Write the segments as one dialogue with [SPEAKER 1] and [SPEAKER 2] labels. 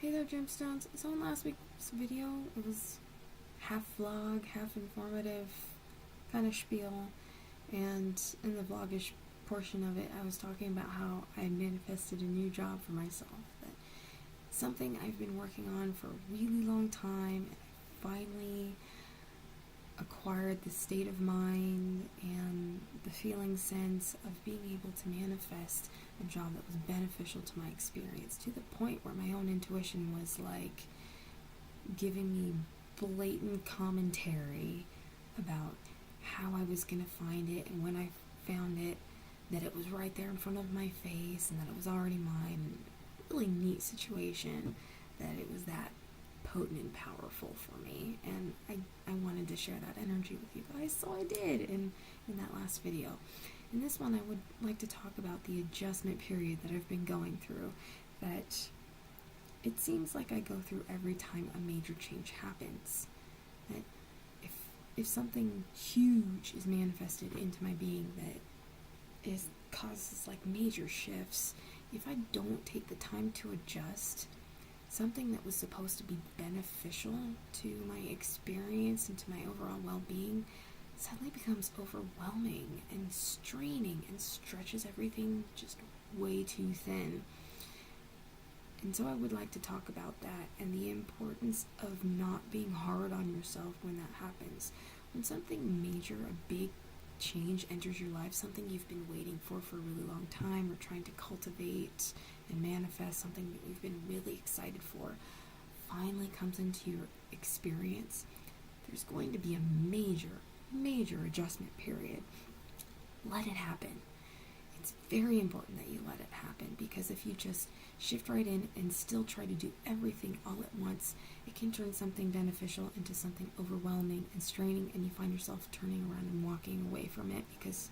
[SPEAKER 1] Hey there, Gemstones. So in last week's video, it was half vlog, half informative kind of spiel, and in the vlogish portion of it, I was talking about how I manifested a new job for myself. That something I've been working on for a really long time, and I finally acquired the state of mind and the feeling sense of being able to manifest a job that was beneficial to my experience, to the point where my own intuition was like giving me blatant commentary about how I was going to find it, and when I found it, that it was right there in front of my face and that it was already mine. And really neat situation that it was that potent and powerful for me, and I wanted to share that energy with you guys, so I did in that last video. In this one, I would like to talk about the adjustment period that I've been going through, that it seems like I go through every time a major change happens. That if something huge is manifested into my being that causes like major shifts, if I don't take the time to adjust, something that was supposed to be beneficial to my experience and to my overall well-being suddenly becomes overwhelming and straining and stretches everything just way too thin. And so I would like to talk about that and the importance of not being hard on yourself when that happens. When something major, a big change enters your life, something you've been waiting for a really long time, or trying to cultivate and manifest, something that you've been really excited for, finally comes into your experience, there's going to be a major adjustment period. Let it happen. It's very important that you let it happen, because if you just shift right in and still try to do everything all at once, it can turn something beneficial into something overwhelming and straining, and you find yourself turning around and walking away from it, because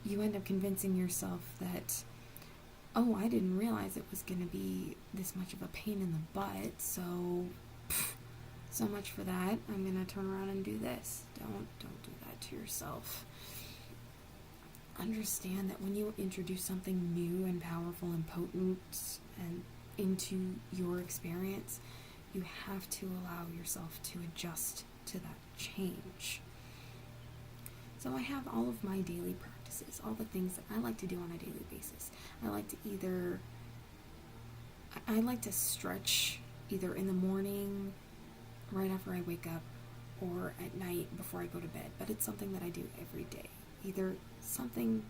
[SPEAKER 1] you end up convincing yourself that, oh, I didn't realize it was going to be this much of a pain in the butt, so much for that. I'm going to turn around and do this. Don't do that to yourself. Understand that when you introduce something new and powerful and potent and into your experience, you have to allow yourself to adjust to that change. So I have all of my daily practices, all the things that I like to do on a daily basis. I like to stretch either in the morning, right after I wake up, or at night before I go to bed. But it's something that I do every day. Either something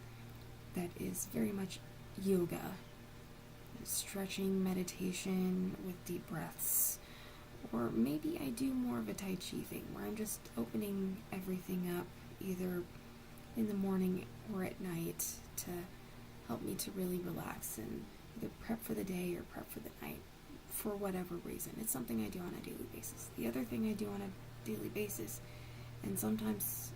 [SPEAKER 1] that is very much yoga, stretching, meditation with deep breaths, or maybe I do more of a Tai Chi thing where I'm just opening everything up either in the morning or at night to help me to really relax and either prep for the day or prep for the night, for whatever reason. It's something I do on a daily basis. The other thing I do on a daily basis, and sometimes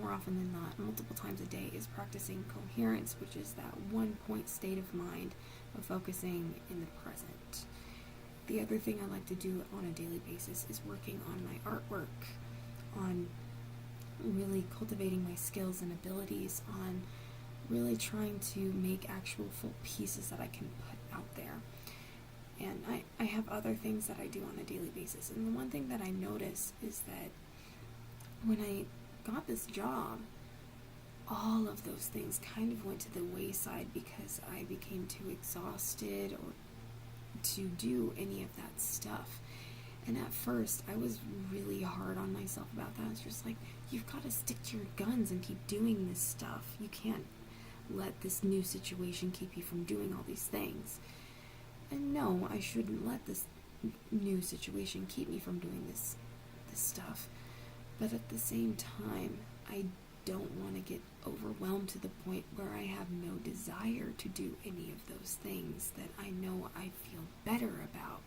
[SPEAKER 1] more often than not, multiple times a day, is practicing coherence, which is that one-point state of mind of focusing in the present. The other thing I like to do on a daily basis is working on my artwork, on really cultivating my skills and abilities, on really trying to make actual full pieces that I can put out there. And I have other things that I do on a daily basis. And the one thing that I notice is that when I got this job, all of those things kind of went to the wayside because I became too exhausted or to do any of that stuff. And at first, I was really hard on myself about that. It's just like, you've got to stick to your guns and keep doing this stuff. You can't let this new situation keep you from doing all these things. And no, I shouldn't let this new situation keep me from doing this stuff. But at the same time, I don't want to get overwhelmed to the point where I have no desire to do any of those things that I know I feel better about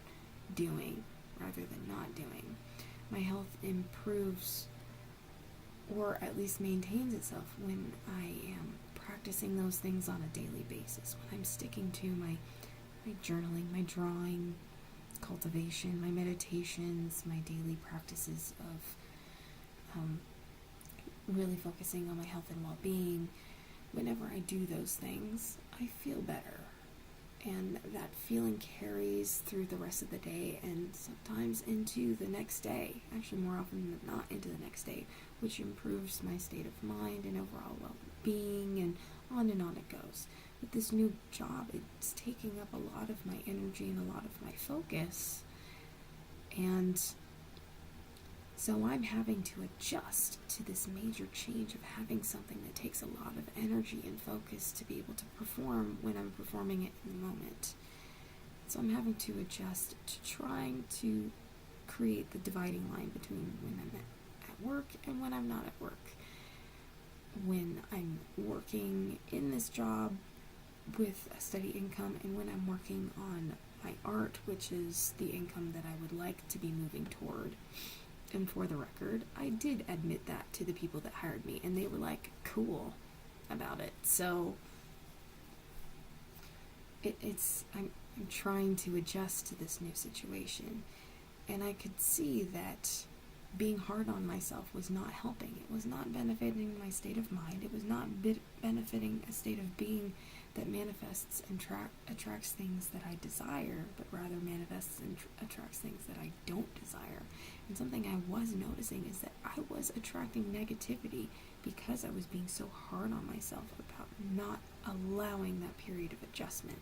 [SPEAKER 1] doing rather than not doing. My health improves, or at least maintains itself, when I am practicing those things on a daily basis, when I'm sticking to my journaling, my drawing, cultivation, my meditations, my daily practices of really focusing on my health and well-being. Whenever I do those things, I feel better. and that feeling carries through the rest of the day and sometimes into the next day, actually more often than not into the next day, which improves my state of mind and overall well-being, and on it goes. With this new job, it's taking up a lot of my energy and a lot of my focus, and so I'm having to adjust to this major change of having something that takes a lot of energy and focus to be able to perform when I'm performing it in the moment. So I'm having to adjust to trying to create the dividing line between when I'm at work and when I'm not at work. When I'm working in this job with a steady income, and when I'm working on my art, which is the income that I would like to be moving toward. And for the record, I did admit that to the people that hired me, and they were like, cool about it. So I'm trying to adjust to this new situation, and I could see that being hard on myself was not helping. It was not benefiting my state of mind. It was not benefiting a state of being that manifests and attracts things that I desire, but rather manifests and attracts things that I don't desire. And something I was noticing is that I was attracting negativity because I was being so hard on myself about not allowing that period of adjustment.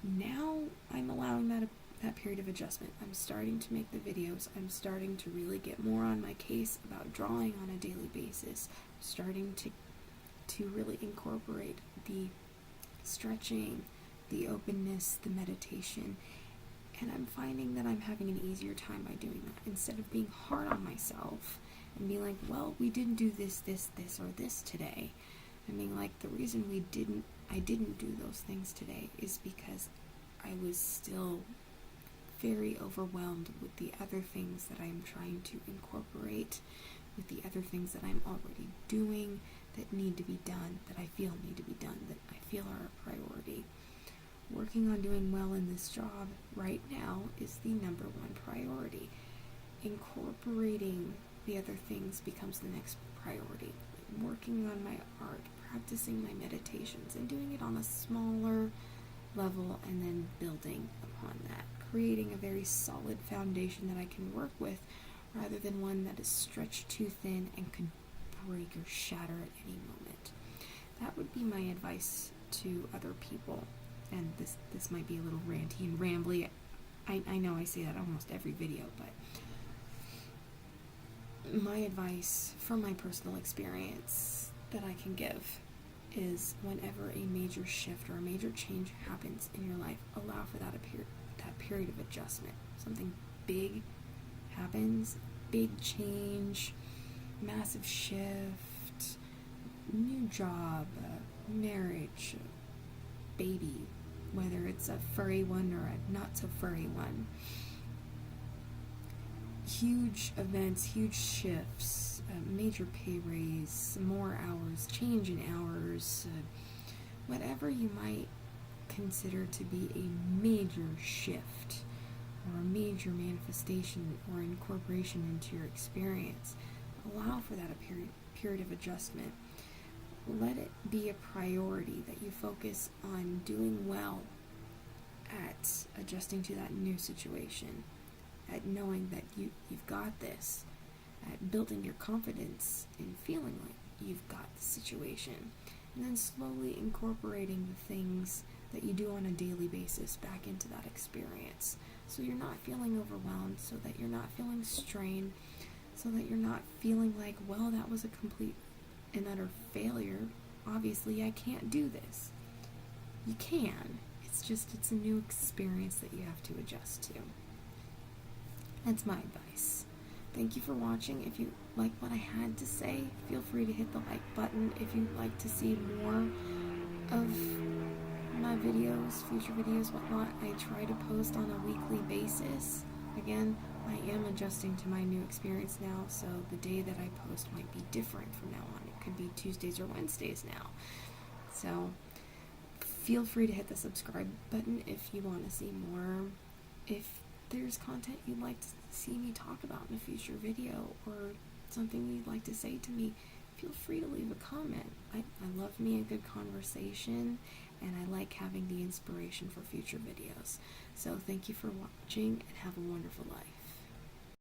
[SPEAKER 1] Now I'm allowing that period of adjustment. I'm starting to make the videos. I'm starting to really get more on my case about drawing on a daily basis. I'm starting to really incorporate the stretching, the openness, the meditation, and I'm finding that I'm having an easier time by doing that. Instead of being hard on myself and being like, well, we didn't do this, or this today. I mean, like, the reason I didn't do those things today is because I was still very overwhelmed with the other things that I'm trying to incorporate, with the other things that I'm already doing that need to be done, that I feel need to be done, that I feel are a priority. Working on doing well in this job right now is the number one priority. Incorporating the other things becomes the next priority. Working on my art, practicing my meditations, and doing it on a smaller level, and then building upon that. Creating a very solid foundation that I can work with, rather than one that is stretched too thin and could break or shatter at any moment. That would be my advice to other people. And this might be a little ranty and rambly. I know I say that almost every video, but my advice from my personal experience that I can give is, whenever a major shift or a major change happens in your life, allow for that period of adjustment. Something big happens, big change, massive shift, new job, marriage, baby, whether it's a furry one or a not so furry one. Huge events, huge shifts, major pay raise, more hours, change in hours, whatever you might consider to be a major shift or a major manifestation or incorporation into your experience. Allow for that period of adjustment. Let it be a priority that you focus on doing well at adjusting to that new situation, at knowing that you've got this, at building your confidence in feeling like you've got the situation, and then slowly incorporating the things that you do on a daily basis back into that experience, so you're not feeling overwhelmed, so that you're not feeling strained, so that you're not feeling like, well, that was a complete and utter failure. Obviously, I can't do this. You can. It's a new experience that you have to adjust to. That's my advice. Thank you for watching. If you like what I had to say, feel free to hit the like button. If you'd like to see more of my videos, future videos, whatnot, I try to post on a weekly basis. Again, I am adjusting to my new experience now, so the day that I post might be different from now on. It could be Tuesdays or Wednesdays now. So feel free to hit the subscribe button if you want to see more. If there's content you'd like to see me talk about in a future video, or something you'd like to say to me, feel free to leave a comment. I love me a good conversation, and I like having the inspiration for future videos. So thank you for watching, and have a wonderful life.